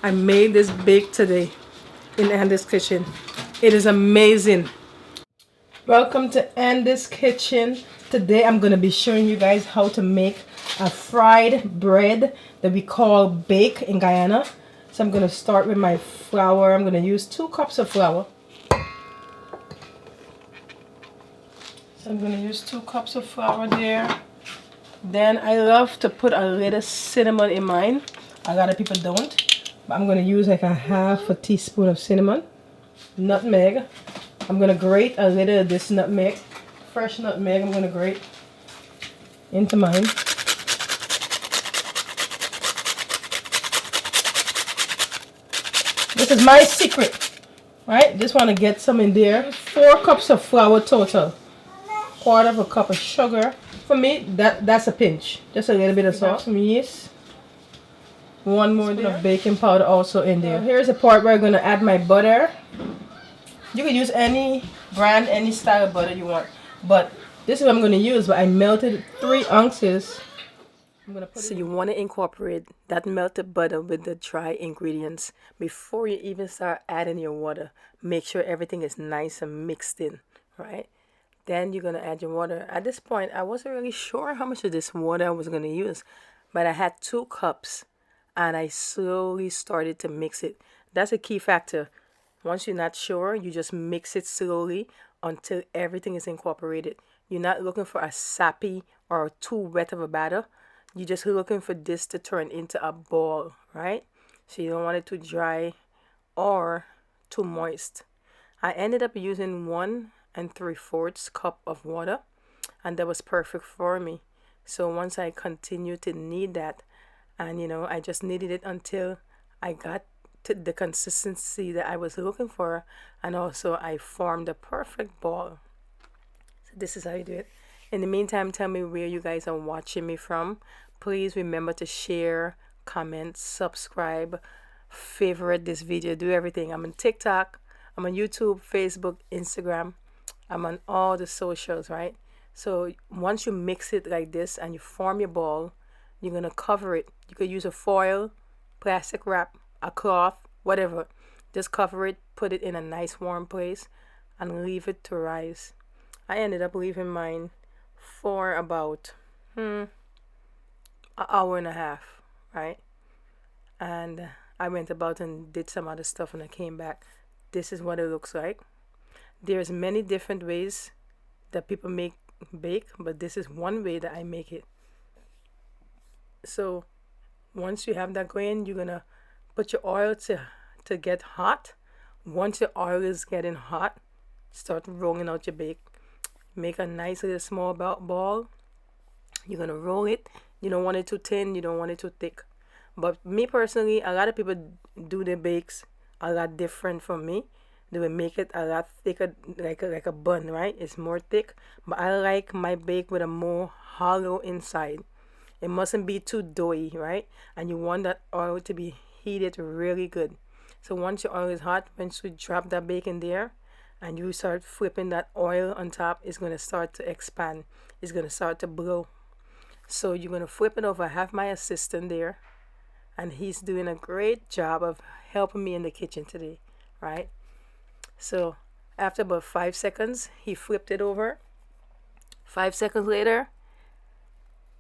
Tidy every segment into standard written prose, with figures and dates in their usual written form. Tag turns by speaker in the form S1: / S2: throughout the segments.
S1: I made this bake today in Andy's kitchen. It is amazing. Welcome to Andy's kitchen. Today I'm going to be showing you guys how to make a fried bread that we call bake in Guyana. So I'm going to start with my flour. I'm going to use 2 cups of flour. So I'm going to use 2 cups of flour there. Then I love to put a little cinnamon in mine. A lot of people don't. But I'm going to use like a half a teaspoon of cinnamon. Nutmeg. I'm going to grate a little of this nutmeg. Fresh nutmeg I'm going to grate into mine. This is my secret. Right? Just want to get some in there. 4 cups of flour total. Quarter of a cup of sugar. For me, that's a pinch. Just a little bit of salt. Some yeast. 1 more spoon of baking powder also in there. Here's the part where I'm going to add my butter. You can use any brand, any style of butter you want. But this is what I'm going to use. But I melted 3 ounces. So you want to incorporate that melted butter with the dry ingredients before you even start adding your water. Make sure everything is nice and mixed in, right? Then you're going to add your water. At this point, I wasn't really sure how much of this water I was going to use. But I had 2 cups. And I slowly started to mix it. That's a key factor. Once you're not sure, you just mix it slowly until everything is incorporated. You're not looking for a sappy or too wet of a batter. You're just looking for this to turn into a ball, right? So you don't want it too dry or too moist. I ended up using 1 3/4 cup of water, and that was perfect for me. So once I continued to knead that, and I just kneaded it until I got to the consistency that I was looking for, and also I formed a perfect ball. So this is how you do it. In the meantime, tell me where you guys are watching me from. Please remember to share, comment, subscribe, favorite this video, do everything. I'm on TikTok, I'm on YouTube, Facebook, Instagram. I'm on all the socials, right? So once you mix it like this and you form your ball, you're going to cover it. You could use a foil, plastic wrap, a cloth, whatever. Just cover it, put it in a nice warm place, and leave it to rise. I ended up leaving mine for about an hour and a half, right? And I went about and did some other stuff and I came back. This is what it looks like. There's many different ways that people make bake, but this is one way that I make it. So once you have that going, you're gonna put your oil to get hot. Once your oil is getting hot, start rolling out your bake. Make a nice little small ball. You're gonna roll it. You don't want it too thin, you don't want it too thick. But me personally, a lot of people do their bakes a lot different from me. They will make it a lot thicker, like a bun, right? It's more thick. But I like my bake with a more hollow inside. It mustn't be too doughy, right? And you want that oil to be heated really good. So once your oil is hot, once you drop that bacon there and you start flipping that oil on top, it's going to start to expand. It's going to start to blow. So you're going to flip it over. I have my assistant there, and he's doing a great job of helping me in the kitchen today, right? So after about 5 seconds, he flipped it over. 5 seconds later,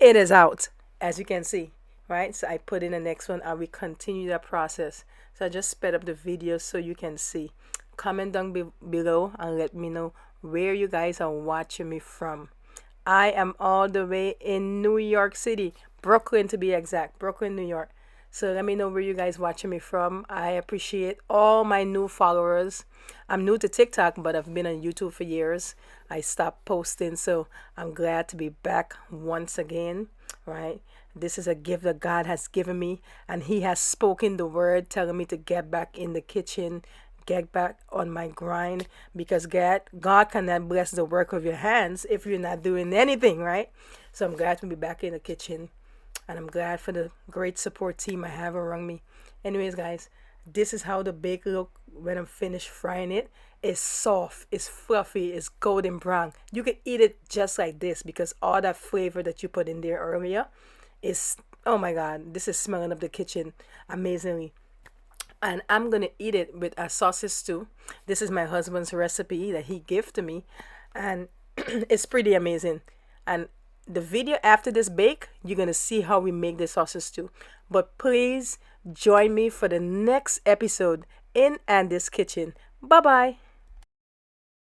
S1: it is out, as you can see, right? So I put in the next one and we continue that process. So I just sped up the video so you can see. Comment down below and let me know where you guys are watching me from. I am all the way in New York City, Brooklyn to be exact, Brooklyn, New York. So let me know where you guys watching me from. I appreciate all my new followers. I'm new to TikTok, but I've been on YouTube for years. I stopped posting, so I'm glad to be back once again, right? This is a gift that God has given me, and He has spoken the word telling me to get back in the kitchen, get back on my grind, because God cannot bless the work of your hands if you're not doing anything, right? So I'm glad to be back in the kitchen. And I'm glad for the great support team I have around me. Anyways, guys, this is how the bake look when I'm finished frying it. It's soft, it's fluffy, it's golden brown. You can eat it just like this because all that flavor that you put in there earlier is, oh my God, this is smelling up the kitchen amazingly. and I'm gonna eat it with a sausage stew. This is my husband's recipe that he gave to me, and it's pretty amazing. And the video after this bake, you're gonna see how we make the sausage stew. But please join me for the next episode in Andy's Kitchen. Bye bye.